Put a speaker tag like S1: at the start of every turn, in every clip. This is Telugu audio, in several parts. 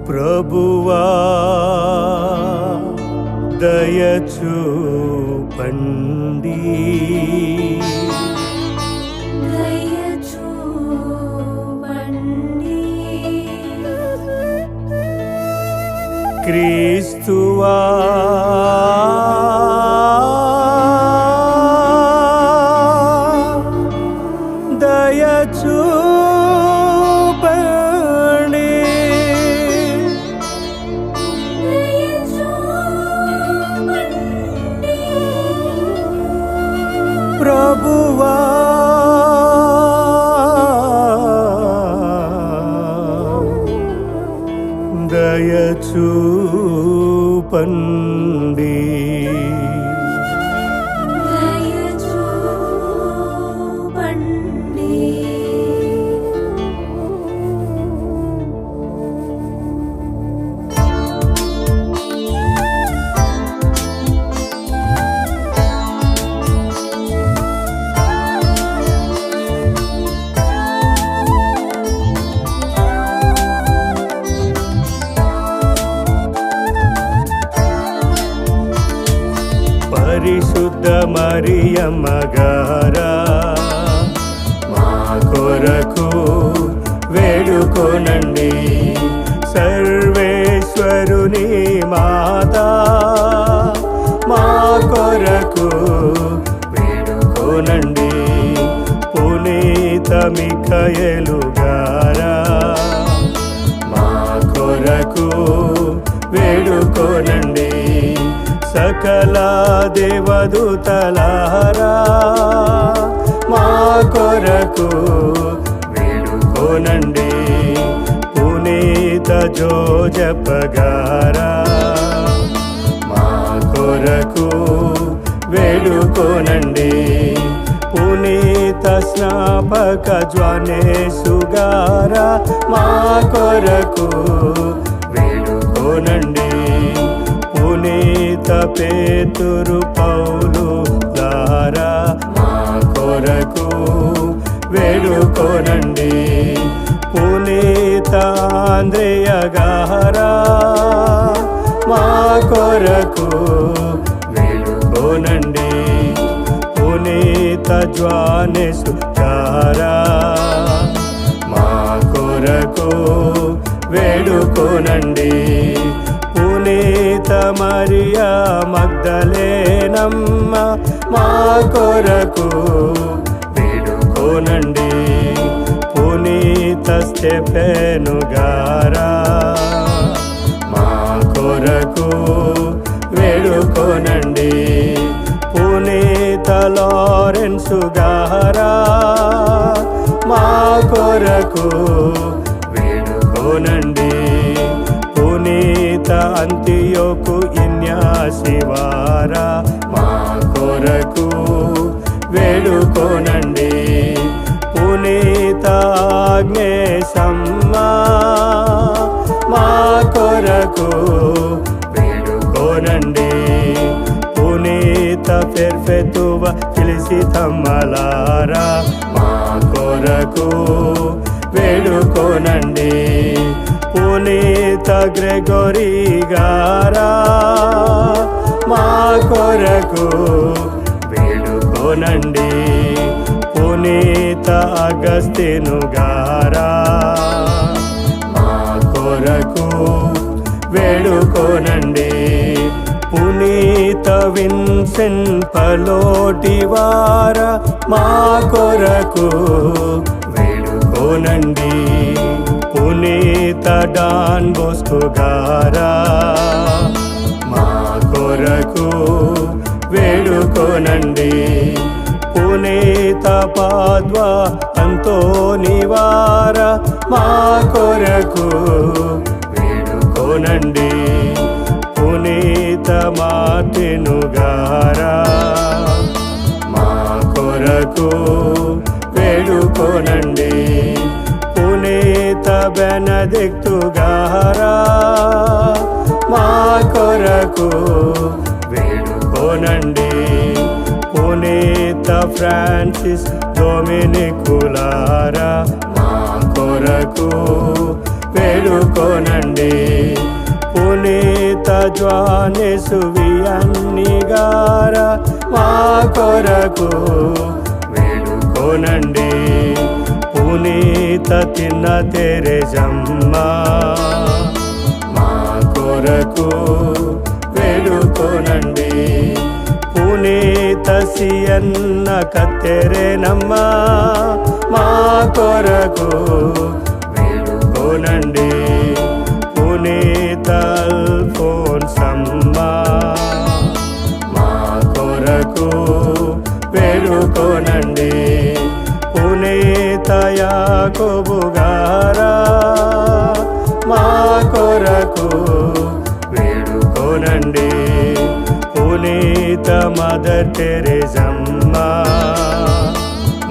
S1: ప్రభువా దయచూపండి, క్రీస్తువా దయచూపండి, ప్రభువా దయచూపండి. పరిశుద్ధ మరియమ్మ గారా మా కొరకు వేడుకొనండి, సర్వేశ్వరుని మాతా మా కొరకు వేడుకొనండి, పునీత మిఖాయేలు గారా మా కొరకు వేడుకొనండి, సకల దేవదూతలారా మా కొరకు వేడుకొనండి, పునీత జోజప్ప గారా మా కొరకు వేడుకొనండి, పునీత స్నాపక జ్వానేసు గారా మా కొరకు వేడుకొనండి, పునీత పేతురు పౌలు గారా మా కొరకు వేడుకొనండి, పునీత ఆంద్రేయ గారా మా కొరకు వేడుకొనండి, పునీత జ్వానేసు గారా మా కొరకు వేడుకొనండి, పునీత మరియా మగ్దలేనమ్మ మా కొరకు వేడుకొనండి, పునీత స్టెఫెను గారా మా కొరకు వేడుకొనండి, పునీత లారెన్సు గారా మా కొరకు వేడుకొనండి, పునీత అంతియోకు ఇన్యాసి వారా మా కొరకు వేడుకొనండి, పునీత ఆగ్నేయసమ్మ మా కొరకు వేడుకొనండి, పునీత పెర్ఫెతువ ఫెలిసితమ్మలారా మా కొరకు వేడుకొనండి, పునీత గ్రెగోరీ గారా మా కొరకు వేడుకొనండి, పునీత అగస్తిను గారా మా కొరకు వేడుకొనండి, పునీత విన్సెంట్ పలోటి వారా మా కొరకు వేడుకొనండి, పునీత డాన్ బోస్కో గారా మా కొరకు వేడుకొనండి, పునీత పాద్వా అంతోని వారా మా కొరకు వేడుకొనండి, పునీత మార్టిను గారా మా కొరకు వేడుకొనండి, పునీత బెనడిక్టు గారా మా కొరకు వేడుకొనండి, పునీత ఫ్రాన్సిస్ డొమినికులారా మా కొరకు వేడుకోనండి. పునీత జ్వానేసు వియన్ని గారా మా కొరకు వేడుకోనండి. పునీత తిన్న తెరెజమ్మ మా కొరకు వేడుకోనండి. పునీత సియన్న కత్తెరేనమ్మ మా కొరకు వేడుకోనండి. పునీత అల్ఫోన్సమ్మ మా కొరకు వేడుకోనండి. పునీత యాకోబు గారా మా కొరకు వేడుకోనండి. పునీత మదర్ టెరెజమ్మ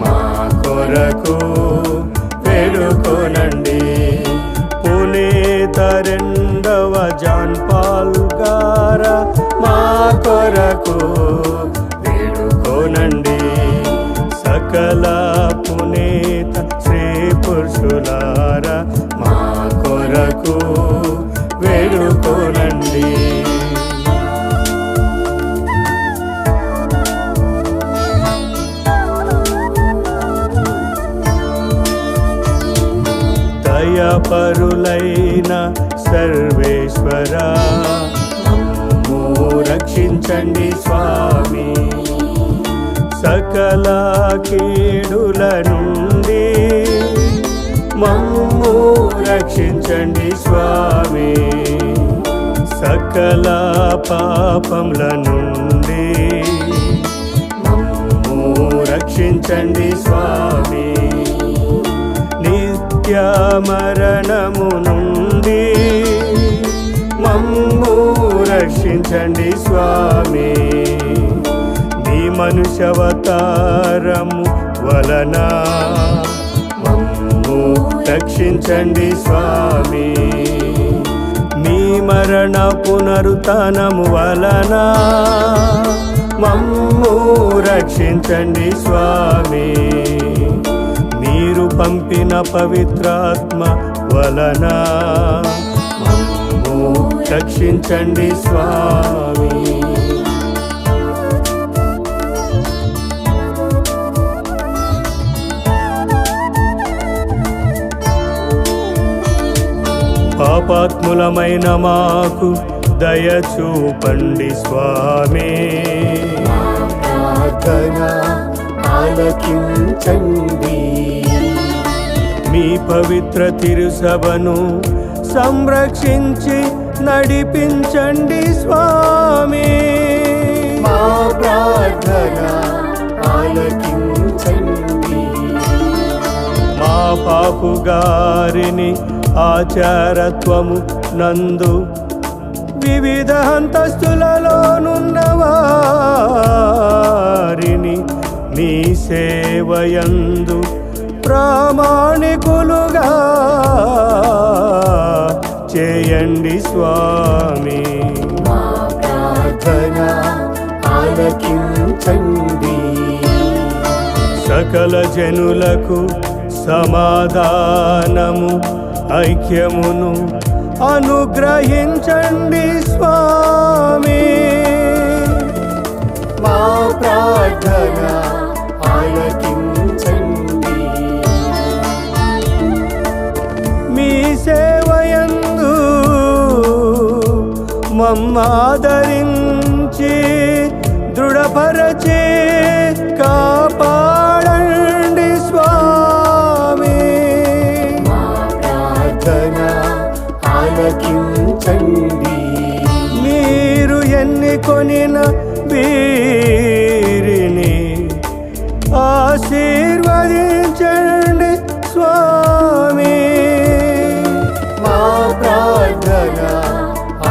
S1: మా కొరకు వేడుకోనండి. పునీత రెండవ జాన్ పాల్ గారా మా కొరకు వేడుకోనండి. సకల పునీత శ్రీ పురుషులారా మా కొరకు వేడుకోనండి. దయాపరులైన సర్వేశ్వరా మమ్ము రక్షించండి స్వామి. సకల కీడుల నుండి మమ్ము రక్షించండి స్వామి. సకల పాపముల నుండి మమ్ము రక్షించండి స్వామి. నిత్య మరణము నుండి మమ్ము రక్షించండి స్వామి. నీ మనుష్యవతారము వలన మమ్ము రక్షించండి స్వామి. నీ మరణ పునరుత్థానము వలన మమ్ము రక్షించండి స్వామి. మీరు పంపిన పవిత్రాత్మ వలన మమ్ము రక్షించండి స్వామి. పాపాత్ములమైన మాకు దయ చూపండి స్వామి.
S2: ప్రార్థన ఆలకించండి.
S1: మీ పవిత్ర తిరుసభను సంరక్షించి నడిపించండి స్వామి.
S2: మా ప్రార్థన ఆలకించండి.
S1: మా పాపు గారిని ఆచారత్వము నందు వివిధ అంతస్తులలోనున్న వారిని మీ సేవయందు ప్రామాణికులుగా చేయండి స్వామి.
S2: మా ప్రార్థన ఆలకించండి.
S1: సకల జనులకు సమాధానము ఐక్యమును అనుగ్రహించండి స్వామి.
S2: మా ప్రార్థన ఆలకించండి.
S1: మీ సేవయందు మమ్మాదరించి దృఢపరచి కాపాడండి స్వామి.
S2: మా ప్రార్థన ఆలకించండి.
S1: మీరు ఎన్నికొనిన వీరిని ఆశీర్వదించండి స్వామి.
S2: మా ప్రార్థన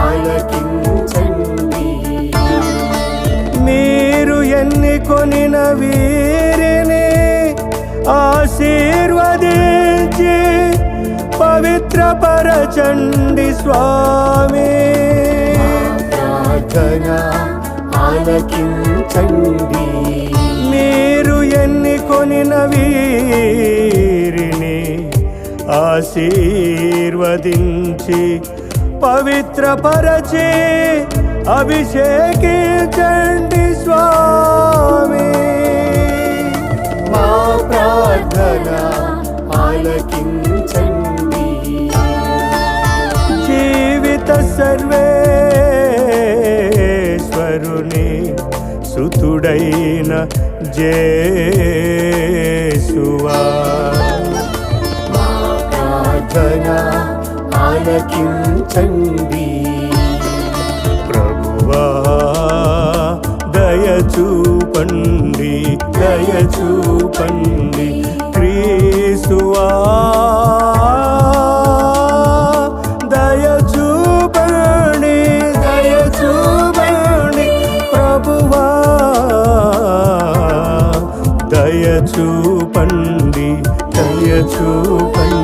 S2: ఆలకించండి.
S1: మీరు ఎన్నికొనిన వీరిని ఆశీర్వదించి పవిత్రపరచండి స్వామి.
S2: ప్రార్థన ఆలకించండి.
S1: మీరు ఎన్నికొనిన కొనిన వీరిని ఆశీర్వదించి పవిత్రపరచి అభిషేకించండి స్వామి.
S2: మా ప్రార్థన ఆలకించండి.
S1: జీవిత సర్వేశ్వరుని సుతుడైన జేసువా,
S2: మా ప్రార్థన ఆలకించండి.
S1: ప్రభువా దయచూపండి, దయచూపండి. క్రీస్తువా దయచూపండి, దయచూపండి. ప్రభువా దయచూపండి, దయచూపండి.